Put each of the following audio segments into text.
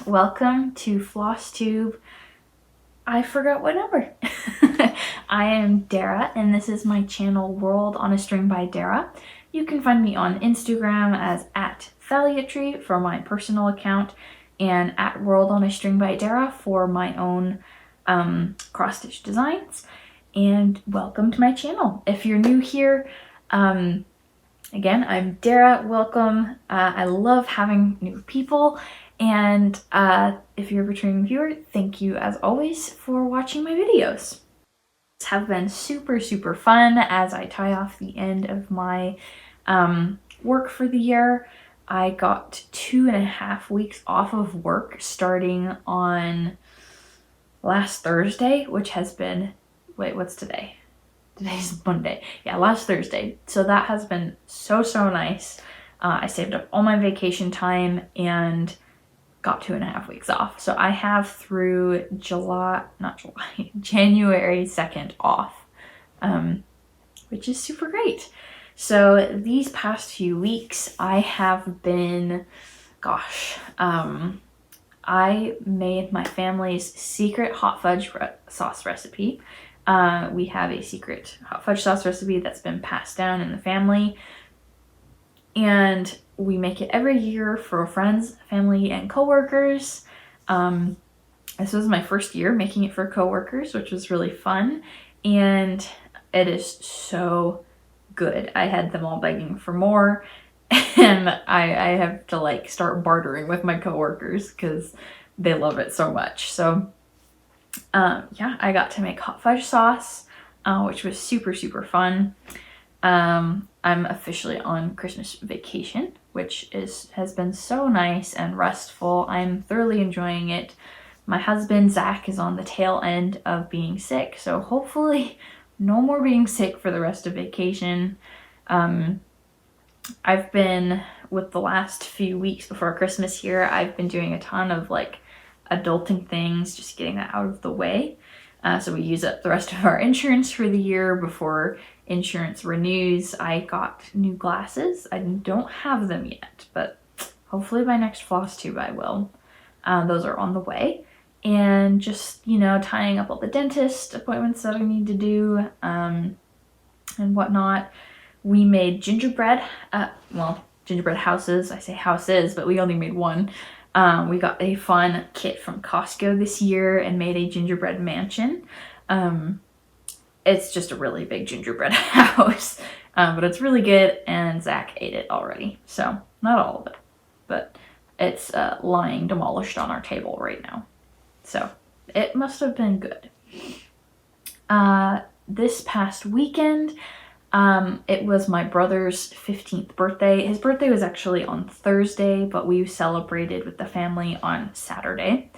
welcome to Flosstube. I forgot what number. I am Dara, and this is my channel World on a String by Dara. You can find me on Instagram as @Phaliatry for my personal account, and @World on a String by Dara for my own cross-stitch designs. And welcome to my channel. If you're new here, again, I'm Dara. Welcome. I love having new people. And if you're a returning viewer, thank you as always for watching my videos. These have been super fun as I tie off the end of my work for the year. I got 2.5 weeks off of work starting on last Thursday, which has been, wait, what's today? Today's Monday. Yeah, last Thursday. So that has been so nice. I saved up all my vacation time and got 2.5 weeks off. So I have through January 2nd off, which is super great. So these past few weeks I have been, I made my family's secret hot fudge sauce recipe. We have a secret hot fudge sauce recipe that's been passed down in the family, and we make it every year for friends, family, and coworkers. This was my first year making it for coworkers, which was really fun, and it is so good. I had them all begging for more, and I have to like start bartering with my coworkers because they love it so much. So yeah, I got to make hot fudge sauce, which was super fun. I'm officially on Christmas vacation, which has been so nice and restful. I'm thoroughly enjoying it. My husband, Zach, is on the tail end of being sick, so hopefully no more being sick for the rest of vacation. I've been, with the last few weeks before Christmas here, I've been doing a ton of like adulting things, just getting that out of the way. So we use up the rest of our insurance for the year before insurance renews. I got new glasses. I don't have them yet, but hopefully by next Flosstube I will. Those are on the way. And just, you know, tying up all the dentist appointments that I need to do, and whatnot. We made gingerbread, gingerbread houses. I say houses, but we only made one. We got a fun kit from Costco this year and made a gingerbread mansion. It's just a really big gingerbread house, but it's really good, and Zach ate it already. So not all of it, but it's lying demolished on our table right now. So it must have been good. This past weekend, it was my brother's 15th birthday. His birthday was actually on Thursday, but we celebrated with the family on Saturday,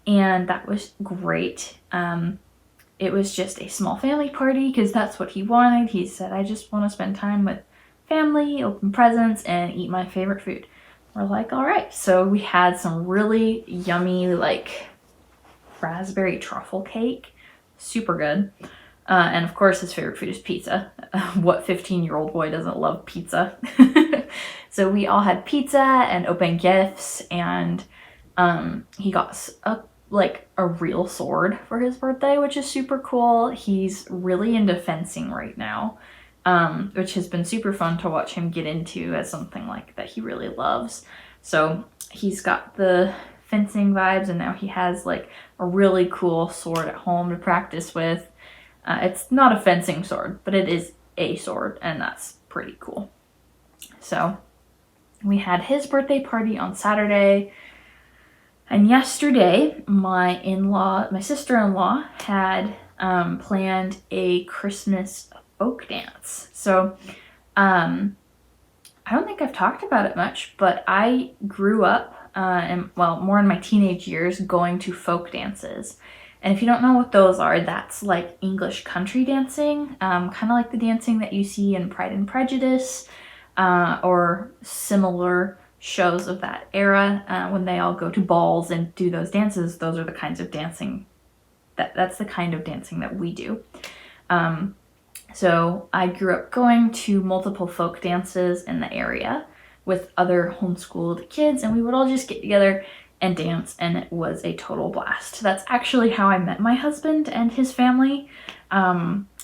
and that was great. It was just a small family party because that's what he wanted. He said, I just want to spend time with family, open presents, and eat my favorite food. We're like, all right. So we had some really yummy, like, raspberry truffle cake. Super good. And of course his favorite food is pizza. What 15-year-old boy doesn't love pizza? So we all had pizza and opened gifts, and he got a real sword for his birthday, which is super cool. He's really into fencing right now, which has been super fun to watch him get into as something like that he really loves. So he's got the fencing vibes, and now he has like a really cool sword at home to practice with. It's not a fencing sword, but it is a sword, and that's pretty cool. So we had his birthday party on Saturday, and yesterday my sister-in-law had planned a Christmas folk dance. So I don't think I've talked about it much, but I grew up more in my teenage years going to folk dances. And if you don't know what those are, that's like English country dancing, kind of like the dancing that you see in Pride and Prejudice, or similar shows of that era, when they all go to balls and do those dances. Those are the kinds of dancing that's the kind of dancing that we do. So I grew up going to multiple folk dances in the area with other homeschooled kids, and we would all just get together and dance, and it was a total blast. That's actually how I met my husband and his family,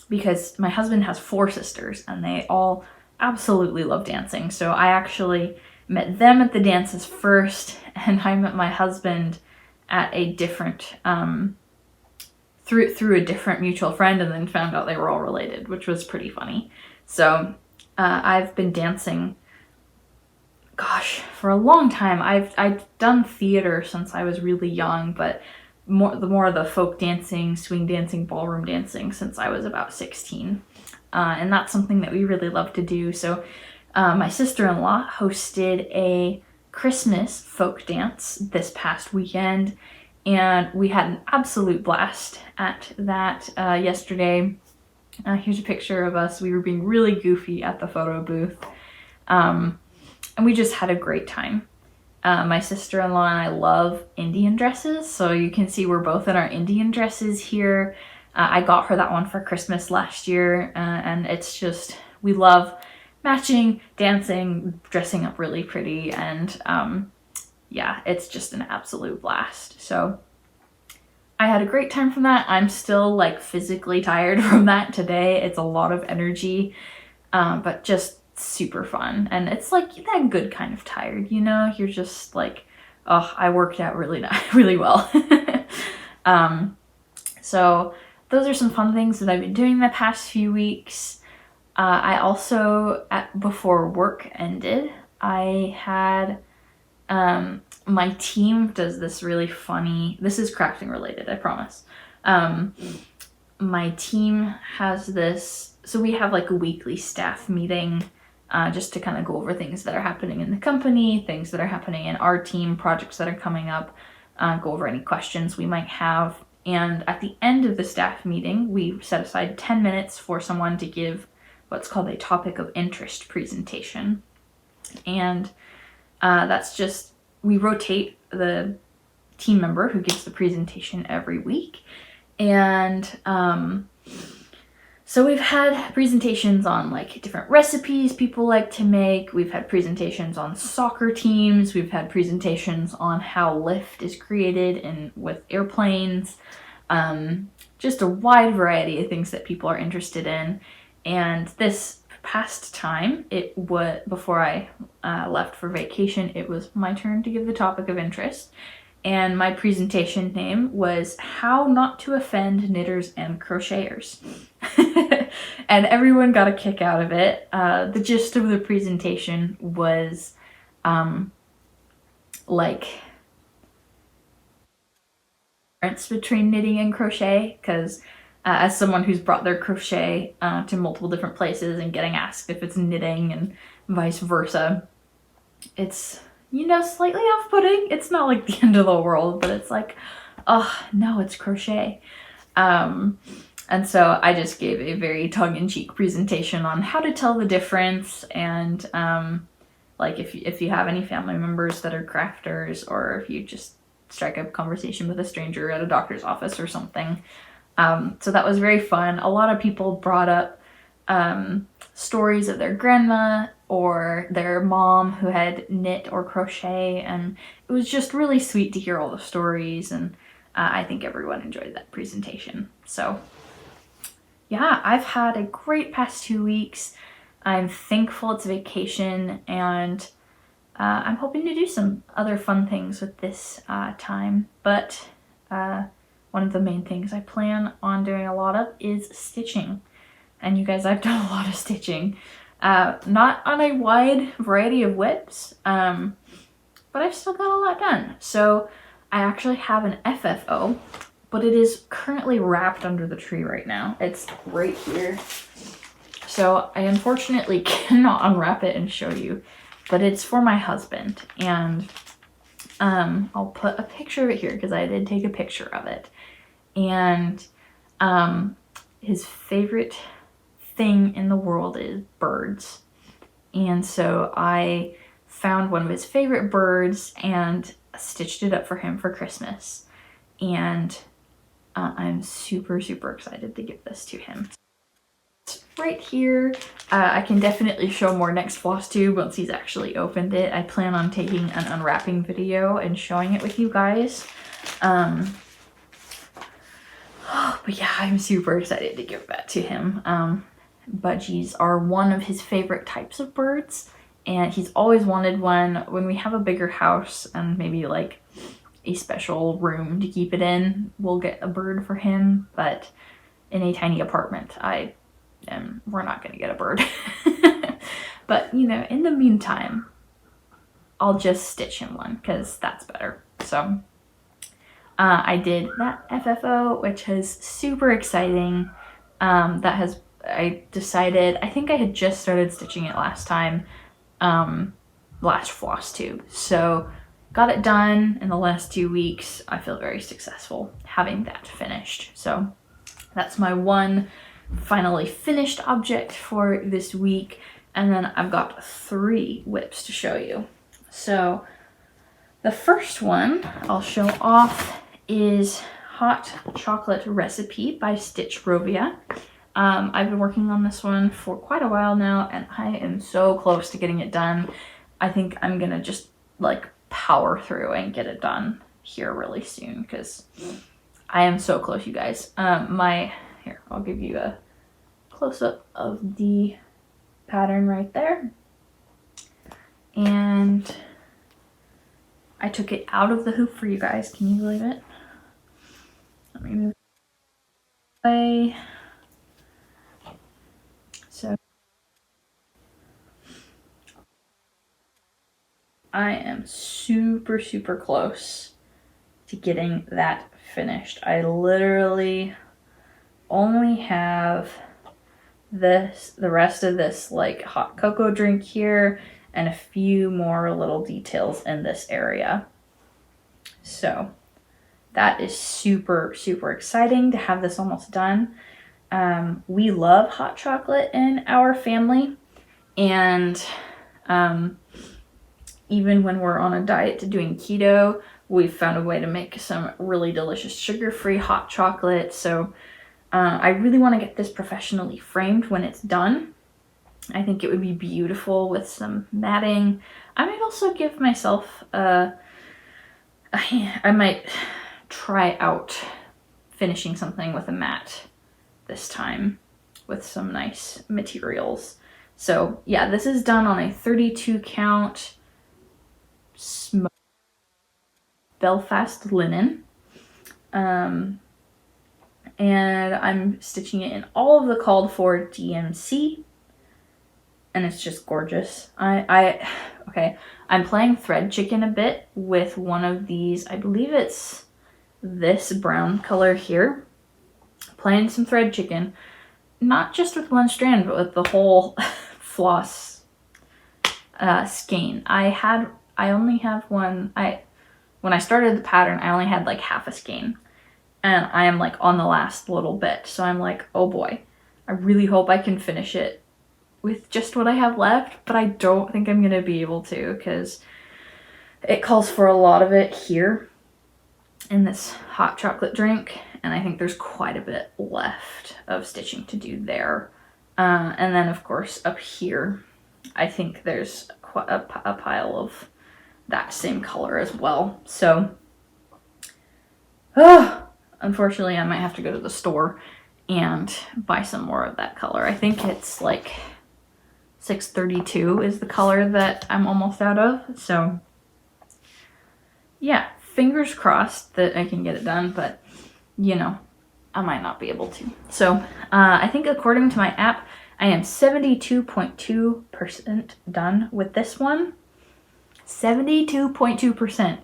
because my husband has 4 sisters and they all absolutely love dancing. So I actually met them at the dances first, and I met my husband at a different through a different mutual friend, and then found out they were all related, which was pretty funny. So I've been dancing, gosh, for a long time. I've done theater since I was really young, but more of the folk dancing, swing dancing, ballroom dancing since I was about 16. And that's something that we really love to do. So my sister-in-law hosted a Christmas folk dance this past weekend, and we had an absolute blast at that yesterday. Here's a picture of us. We were being really goofy at the photo booth, and we just had a great time. My sister-in-law and I love Indian dresses, so you can see we're both in our Indian dresses here. I got her that one for Christmas last year, and it's just, we love matching, dancing, dressing up really pretty, and yeah, it's just an absolute blast. So I had a great time from that. I'm still like physically tired from that today. It's a lot of energy, but just super fun. And it's like that good kind of tired, you know? You're just like, oh, I worked out really well. So those are some fun things that I've been doing the past few weeks. I also, before work ended, I had, my team does this really funny, this is crafting related, I promise. My team has this, so we have like a weekly staff meeting, just to kind of go over things that are happening in the company, things that are happening in our team, projects that are coming up, go over any questions we might have. And at the end of the staff meeting, we set aside 10 minutes for someone to give what's called a topic of interest presentation. And that's just, we rotate the team member who gives the presentation every week. And so we've had presentations on like different recipes people like to make. We've had presentations on soccer teams. We've had presentations on how lift is created with airplanes. Just a wide variety of things that people are interested in. And this past time, before I left for vacation, it was my turn to give the topic of interest. And my presentation name was How Not to Offend Knitters and Crocheters. And everyone got a kick out of it. The gist of the presentation was like difference between knitting and crochet, because as someone who's brought their crochet to multiple different places and getting asked if it's knitting and vice versa, it's, you know, slightly off-putting. It's not like the end of the world, but it's like, oh, no, it's crochet. And so I just gave a very tongue-in-cheek presentation on how to tell the difference, and like if you have any family members that are crafters, or if you just strike up a conversation with a stranger at a doctor's office or something. So that was very fun. A lot of people brought up stories of their grandma or their mom who had knit or crochet, and it was just really sweet to hear all the stories, and I think everyone enjoyed that presentation. So yeah, I've had a great past 2 weeks. I'm thankful it's vacation, and I'm hoping to do some other fun things with this time, but one of the main things I plan on doing a lot of is stitching. And you guys, I've done a lot of stitching. Not on a wide variety of whips, but I've still got a lot done. So I actually have an FFO, but it is currently wrapped under the tree right now. It's right here. So I unfortunately cannot unwrap it and show you, but it's for my husband. And I'll put a picture of it here because I did take a picture of it. And his favorite thing in the world is birds. And so I found one of his favorite birds and stitched it up for him for Christmas. And I'm super, super excited to give this to him. right here. I can definitely show more next Flosstube once he's actually opened it. I plan on taking an unwrapping video and showing it with you guys. But yeah, I'm super excited to give that to him. Budgies are one of his favorite types of birds, and he's always wanted one. When we have a bigger house and maybe like a special room to keep it in, we'll get a bird for him, but in a tiny apartment, we're not gonna get a bird. But you know, in the meantime, I'll just stitch him one because that's better. So I did that FFO, which is super exciting. I decided, I think I had just started stitching it last time, last Flosstube. So got it done in the last 2 weeks. I feel very successful having that finished. So that's my one finally finished object for this week. And then I've got 3 whips to show you. So the first one I'll show off is Hot Chocolate Recipe by Stitchrovia. I've been working on this one for quite a while now, and I am so close to getting it done. I think I'm gonna just like power through and get it done here really soon because I am so close, you guys. Here, I'll give you a close-up of the pattern right there. And I took it out of the hoop for you guys. Can you believe it? Let me move away. So I am super, super close to getting that finished. I literally only have the rest of this like hot cocoa drink here and a few more little details in this area. So that is super, super exciting to have this almost done. We love hot chocolate in our family, and even when we're on a diet to doing keto, we've found a way to make some really delicious sugar-free hot chocolate. So I really want to get this professionally framed when it's done. I think it would be beautiful with some matting. I might also give myself I might try out finishing something with a mat this time with some nice materials. So yeah, this is done on a 32 count Belfast linen. And I'm stitching it in all of the called for DMC, and it's just gorgeous. Okay, I'm playing thread chicken a bit with one of these. I believe it's this brown color here. Playing some thread chicken, not just with one strand, but with the whole floss skein. I only have one. When I started the pattern, I only had like half a skein. And I am like on the last little bit. So I'm like, oh boy, I really hope I can finish it with just what I have left. But I don't think I'm going to be able to because it calls for a lot of it here in this hot chocolate drink. And I think there's quite a bit left of stitching to do there. And then of course up here, I think there's quite a pile of that same color as well. So, unfortunately, I might have to go to the store and buy some more of that color. I think it's like 632 is the color that I'm almost out of. So yeah, fingers crossed that I can get it done, but you know, I might not be able to. So I think according to my app, I am 72.2% done with this one. 72.2%.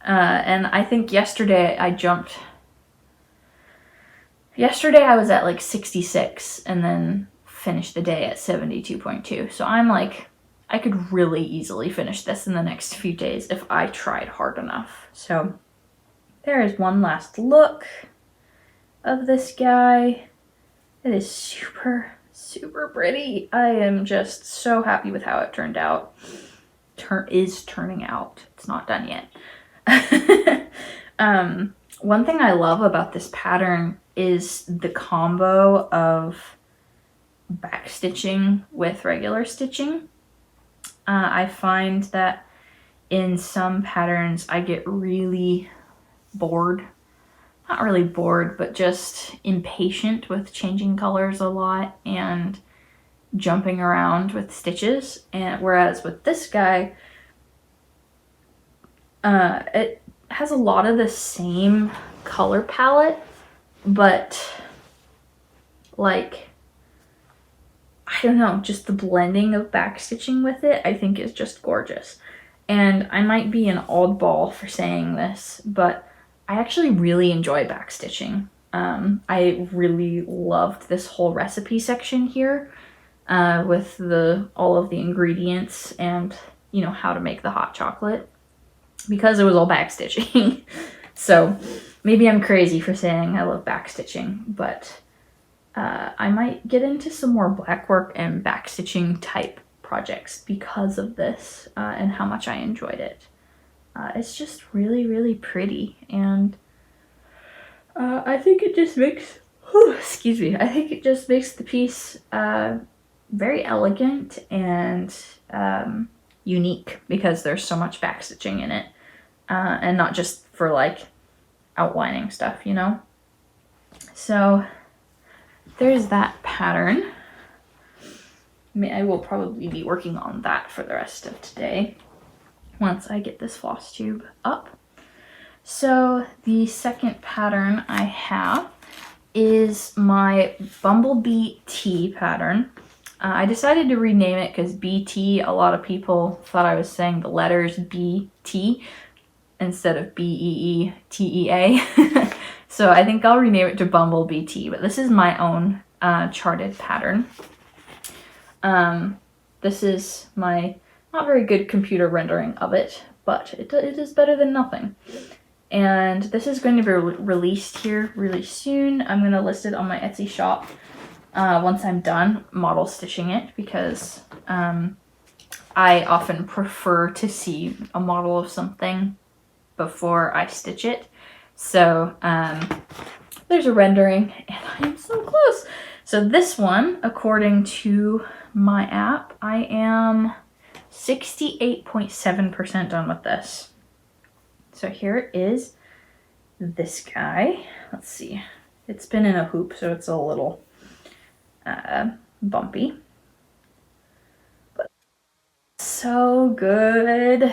And I think yesterday I was at like 66 and then finished the day at 72.2. So I'm like, I could really easily finish this in the next few days if I tried hard enough. So there is one last look of this guy. It is super, super pretty. I am just so happy with how it turned out. Is turning out. It's not done yet. One thing I love about this pattern is the combo of back stitching with regular stitching. I find that in some patterns I get really bored. Not really bored, but just impatient with changing colors a lot and jumping around with stitches. And whereas with this guy, it has a lot of the same color palette, but like, I don't know, just the blending of back stitching with it I think is just gorgeous. And I might be an oddball for saying this, but I actually really enjoy back stitching. I really loved this whole recipe section here with all of the ingredients and, you know, how to make the hot chocolate, because it was all back stitching. So maybe I'm crazy for saying I love back stitching, but I might get into some more blackwork and back stitching type projects because of this and how much I enjoyed it. It's just really, really pretty, and I think it just makes, excuse me, I think it just makes the piece very elegant and unique because there's so much back stitching in it, and not just for like outlining stuff, you know? So there's that pattern. I will probably be working on that for the rest of today once I get this floss tube up. So the second pattern I have is my Bumble Bee Tea pattern. I decided to rename it because BT, a lot of people thought I was saying the letters BT instead of BEETEA. So I think I'll rename it to Bumble Bee Tea, but this is my own charted pattern. This is my not very good computer rendering of it, but it is better than nothing. And this is going to be released here really soon. I'm going to list it on my Etsy shop once I'm done model stitching it, because I often prefer to see a model of something before I stitch it. So there's a rendering, and I am so close. So this one, according to my app, I am 68.7% done with this. So here it is, this guy. Let's see. It's been in a hoop, so it's a little bumpy. But so good.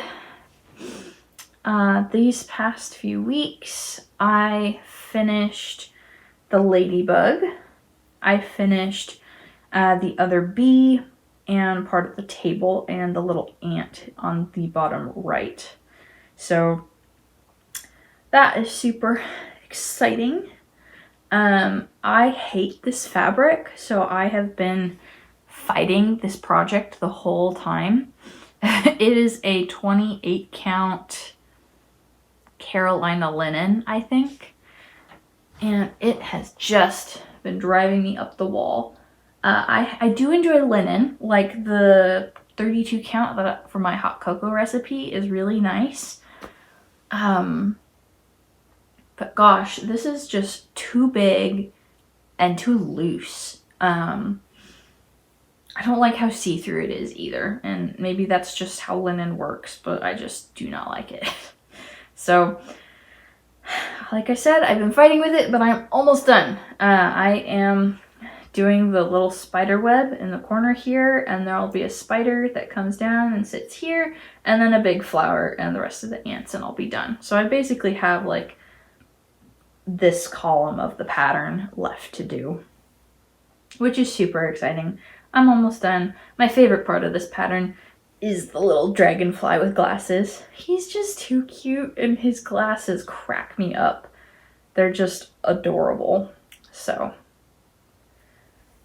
These past few weeks, I finished the ladybug. I finished the other bee and part of the table and the little ant on the bottom right. So that is super exciting. I hate this fabric, so I have been fighting this project the whole time. It is a 28 count Carolina linen, I think, and it has just been driving me up the wall. I do enjoy linen, like the 32 count that for my hot cocoa recipe is really nice. But gosh, this is just too big and too loose. I don't like how see-through it is either, and maybe that's just how linen works, but I just do not like it. So, like I said, I've been fighting with it, but I'm almost done. I am doing the little spider web in the corner here, and there'll be a spider that comes down and sits here, and then a big flower and the rest of the ants, and I'll be done. So I basically have like this column of the pattern left to do, which is super exciting. I'm almost done. My favorite part of this pattern is the little dragonfly with glasses. He's just too cute, and his glasses crack me up. They're just adorable. So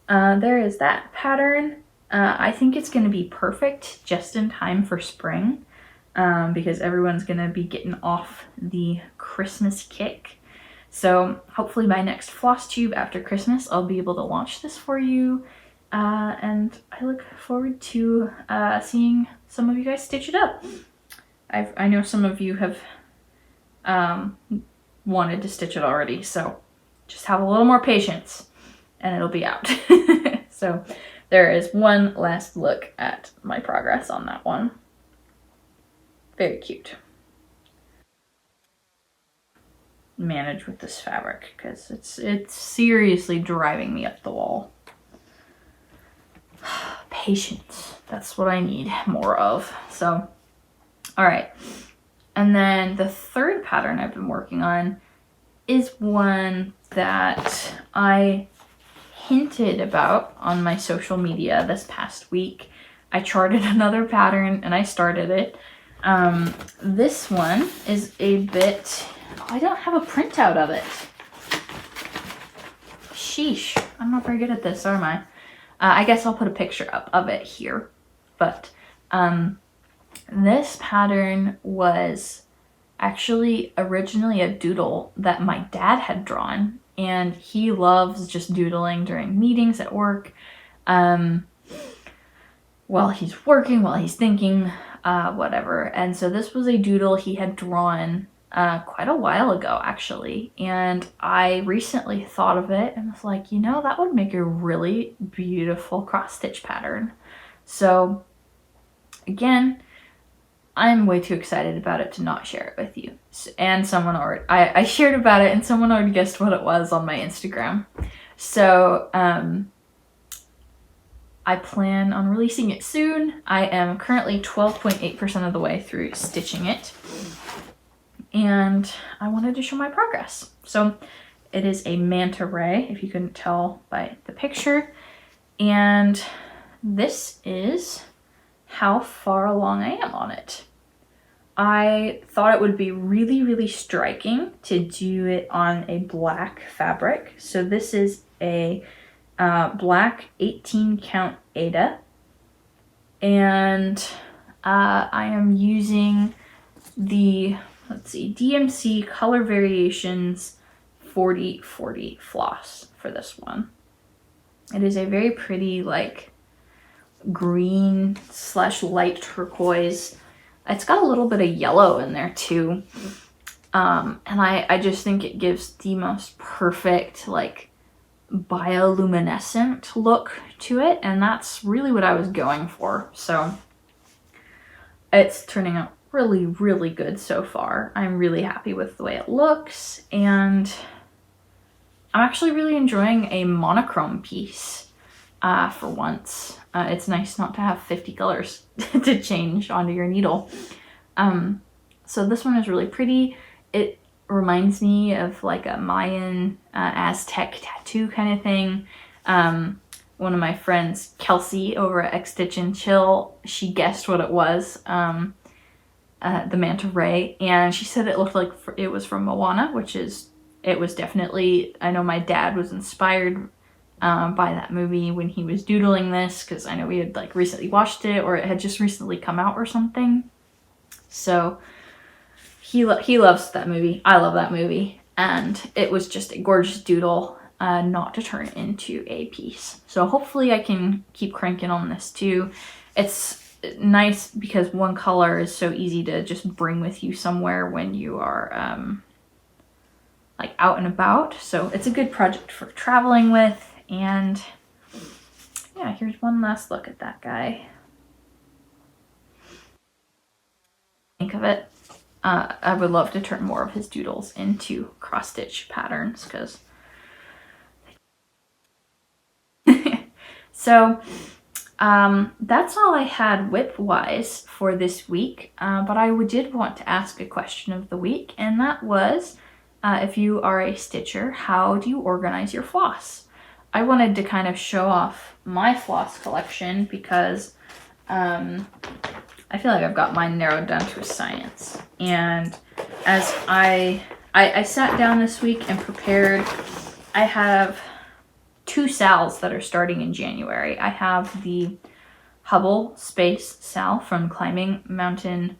there is that pattern. I think it's going to be perfect just in time for spring, because everyone's going to be getting off the Christmas kick. So hopefully by next floss tube after Christmas, I'll be able to launch this for you. And I look forward to seeing some of you guys stitch it up. I know some of you have wanted to stitch it already, so just have a little more patience and it'll be out. So there is one last look at my progress on that one. Very cute. Manage with this fabric because it's seriously driving me up the wall. Patience. That's what I need more of. So, all right. And then the third pattern I've been working on is one that I hinted about on my social media this past week. I charted another pattern and I started it. This one is a bit, I don't have a printout of it. Sheesh, I'm not very good at this, am I? I guess I'll put a picture up of it here. But this pattern was actually originally a doodle that my dad had drawn, and he loves just doodling during meetings at work, while he's working, while he's thinking, whatever. And so this was a doodle he had drawn quite a while ago, actually, and I recently thought of it and was like, you know, that would make a really beautiful cross stitch pattern. So again, I'm way too excited about it to not share it with you. And someone already, I shared about it and someone already guessed what it was on my Instagram. So I plan on releasing it soon. I am currently 12.8% of the way through stitching it, and I wanted to show my progress. So it is a Manta Ray, if you couldn't tell by the picture, and this is how far along I am on it. I thought it would be really, really striking to do it on a black fabric. So this is a black 18 count Aida, and I am using the, let's see, DMC Color Variations 4040 floss for this one. It is a very pretty, like, green / light turquoise. It's got a little bit of yellow in there too, and I just think it gives the most perfect, like, bioluminescent look to it, and that's really what I was going for. So it's turning out really, really good so far. I'm really happy with the way it looks, and I'm actually really enjoying a monochrome piece for once. It's nice not to have 50 colors to change onto your needle. So this one is really pretty. It reminds me of like a Mayan Aztec tattoo kind of thing. One of my friends, Kelsey, over at X Stitch and Chill, she guessed what it was, the Manta Ray, and she said it looked like it was from Moana, which is, it was definitely, I know my dad was inspired by that movie when he was doodling this, because I know we had like recently watched it, or it had just recently come out or something. So he loves that movie. I love that movie, and it was just a gorgeous doodle, not to turn into a piece. So hopefully I can keep cranking on this too. It's nice because one color is so easy to just bring with you somewhere when you are like out and about. So it's a good project for traveling with. And yeah, here's one last look at that guy. Think of it. I would love to turn more of his doodles into cross stitch patterns, because so that's all I had whip wise for this week, but I did want to ask a question of the week, and that was, if you are a stitcher, how do you organize your floss? I wanted to kind of show off my floss collection because I feel like I've got mine narrowed down to a science. And as I sat down this week and prepared, I have 2 sals that are starting in January. I have the Hubble Space sal from Climbing Mountain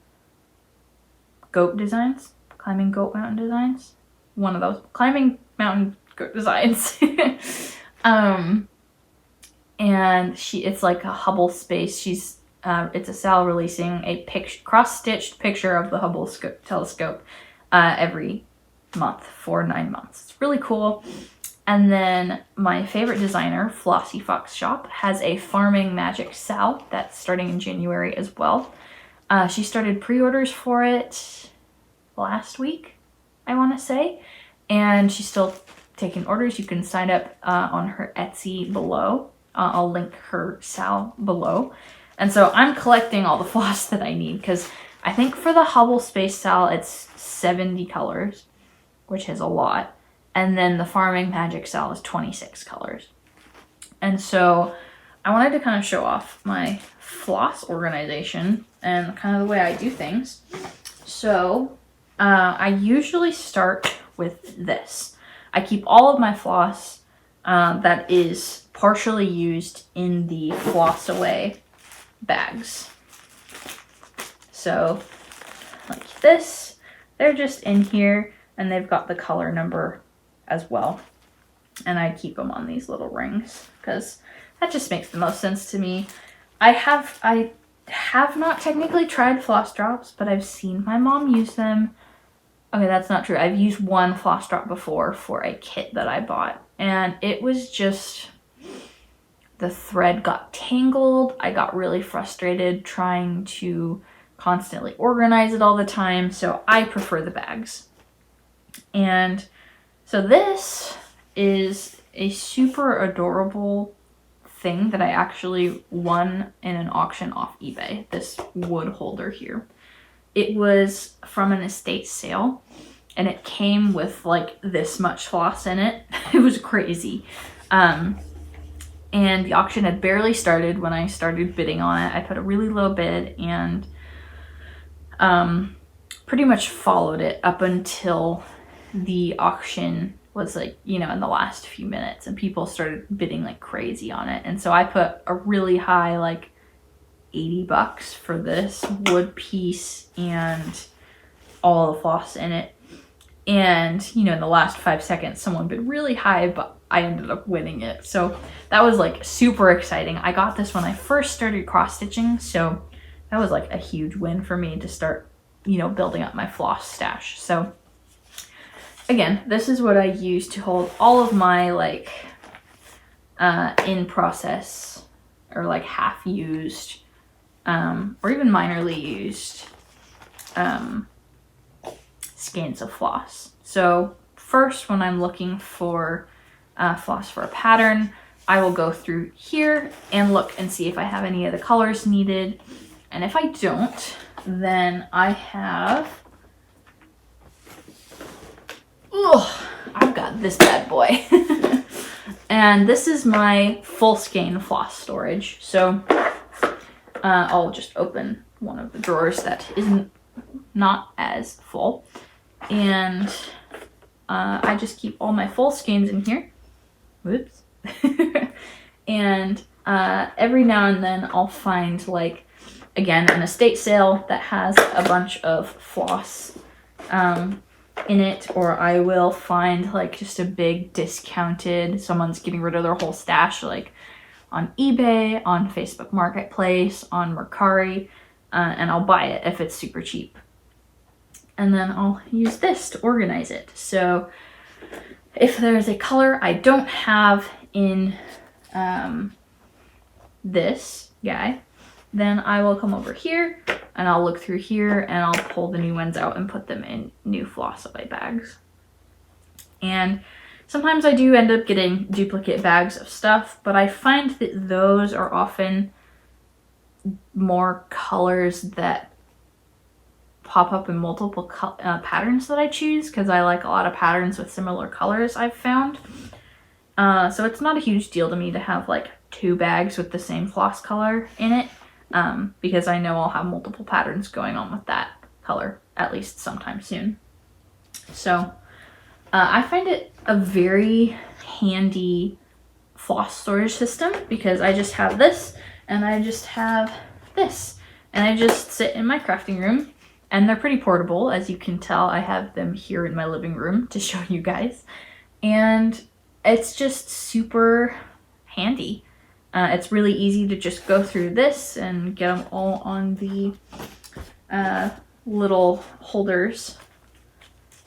Goat Designs. Climbing Goat Mountain Designs? One of those. Climbing Mountain Goat Designs. And it's like a Hubble Space. It's a sal releasing a cross-stitched picture of the Hubble telescope every month for 9 months. It's really cool. And then my favorite designer, Flossy Fox Shop, has a Farming Magic Sal that's starting in January as well. She started pre-orders for it last week, I want to say, and she's still taking orders. You can sign up on her Etsy below. I'll link her Sal below. And so I'm collecting all the floss that I need because I think for the Hubble Space Sal it's 70 colors, which is a lot. And then the Farming Magic Sal is 26 colors. And so I wanted to kind of show off my floss organization and kind of the way I do things. So I usually start with this. I keep all of my floss that is partially used in the Floss Away bags. So like this, they're just in here and they've got the color number as well. And I keep them on these little rings because that just makes the most sense to me. I have not technically tried floss drops, but I've seen my mom use them. Okay, that's not true. I've used one floss drop before for a kit that I bought, and it was just, the thread got tangled. I got really frustrated trying to constantly organize it all the time, so I prefer the bags. And so this is a super adorable thing that I actually won in an auction off eBay, this wood holder here. It was from an estate sale and it came with like this much floss in it. It was crazy. And the auction had barely started when I started bidding on it. I put a really low bid and pretty much followed it up until the auction was like, you know, in the last few minutes and people started bidding like crazy on it. And so I put a really high, like $80 for this wood piece and all the floss in it. And, you know, in the last 5 seconds, someone bid really high, but I ended up winning it. So that was like super exciting. I got this when I first started cross stitching. So that was like a huge win for me to start, you know, building up my floss stash. So again, this is what I use to hold all of my like in process or like half used or even minorly used skeins of floss. So first, when I'm looking for floss for a pattern, I will go through here and look and see if I have any of the colors needed. And if I don't, then I have, I've got this bad boy. And this is my full skein Floss Storage. So I'll just open one of the drawers that isn't not as full. And I just keep all my full skeins in here. Whoops. And every now and then I'll find like, again, an estate sale that has a bunch of floss in it, or I will find like just a big discounted, someone's getting rid of their whole stash, like on eBay, on Facebook Marketplace, on Mercari, and I'll buy it if it's super cheap. And then I'll use this to organize it. So if there's a color I don't have in this guy, then I will come over here and I'll look through here and I'll pull the new ones out and put them in new Floss Away bags. And sometimes I do end up getting duplicate bags of stuff, but I find that those are often more colors that pop up in multiple patterns that I choose, because I like a lot of patterns with similar colors I've found. So it's not a huge deal to me to have like 2 bags with the same floss color in it, because I know I'll have multiple patterns going on with that color at least sometime soon. So I find it a very handy floss storage system because I just have this and I just have this and I just sit in my crafting room, and they're pretty portable. As you can tell, I have them here in my living room to show you guys, and it's just super handy. It's really easy to just go through this and get them all on the little holders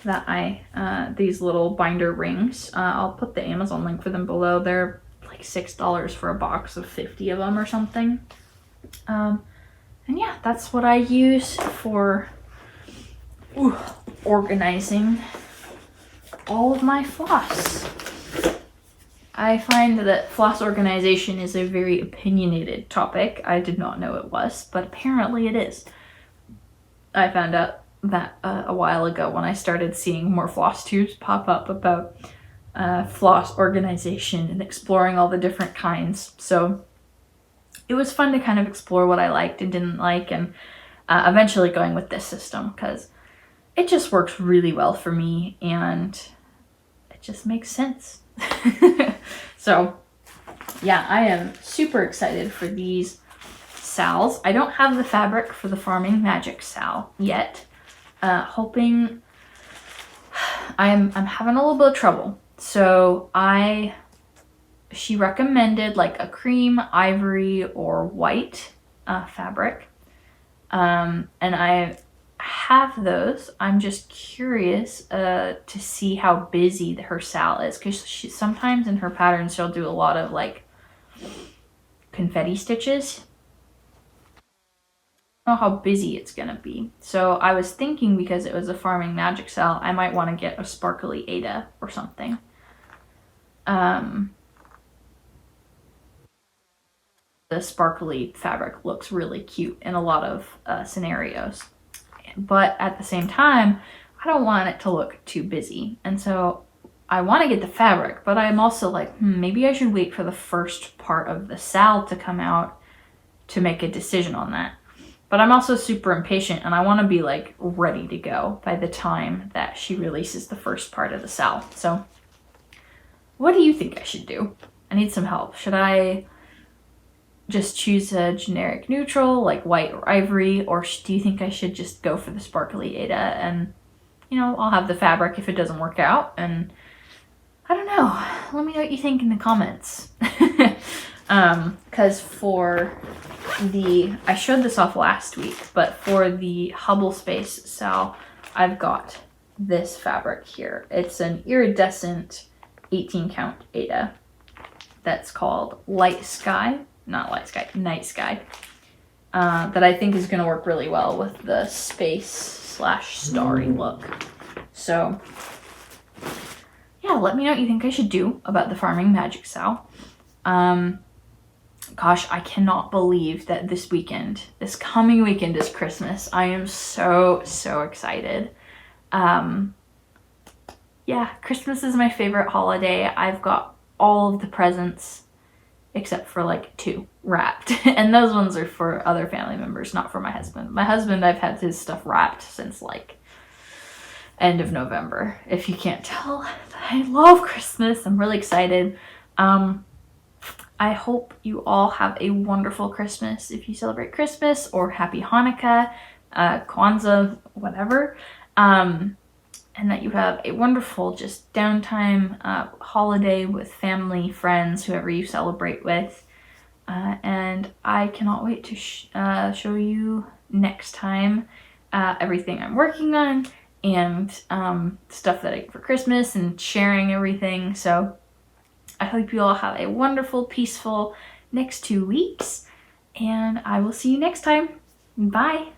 that these little binder rings. I'll put the Amazon link for them below. They're like $6 for a box of 50 of them or something. And yeah, that's what I use for organizing all of my floss. I find that floss organization is a very opinionated topic. I did not know it was, but apparently it is. I found out that a while ago when I started seeing more floss tubes pop up about floss organization and exploring all the different kinds. So it was fun to kind of explore what I liked and didn't like, and eventually going with this system because it just works really well for me and it just makes sense. So yeah, I am super excited for these sals. I don't have the fabric for the Farming Magic sal yet. Hoping I'm having a little bit of trouble. So she recommended like a cream, ivory, or white fabric. And I have those. I'm just curious to see how busy her sal is, because she sometimes in her patterns she'll do a lot of like confetti stitches. I don't know how busy it's gonna be. So I was thinking, because it was a Farming Magic sal, I might want to get a sparkly Ada or something. The sparkly fabric looks really cute in a lot of scenarios. But at the same time, I don't want it to look too busy. And so I want to get the fabric, but I'm also like, maybe I should wait for the first part of the sal to come out to make a decision on that. But I'm also super impatient and I want to be like ready to go by the time that she releases the first part of the sal. So what do you think I should do? I need some help. Should I just choose a generic neutral like white or ivory, or do you think I should just go for the sparkly Ada and, you know, I'll have the fabric if it doesn't work out? And I don't know. Let me know what you think in the comments. Because for I showed this off last week, but for the Hubble Space sal, I've got this fabric here. It's an iridescent 18 count Ada that's called Night Sky, that I think is going to work really well with the space/starry look. So yeah, let me know what you think I should do about the Farming Magic sal. Gosh, I cannot believe that this coming weekend is Christmas. I am so excited. Yeah, Christmas is my favorite holiday. I've got all of the presents except for like 2 wrapped. And those ones are for other family members, not for my husband. My husband, I've had his stuff wrapped since like end of November. If you can't tell, I love Christmas. I'm really excited. I hope you all have a wonderful Christmas if you celebrate Christmas, or happy Hanukkah, Kwanzaa, whatever. And that you have a wonderful just downtime holiday with family, friends, whoever you celebrate with. And I cannot wait to show you next time everything I'm working on and stuff that I get for Christmas and sharing everything. So I hope you all have a wonderful, peaceful next 2 weeks, and I will see you next time. Bye!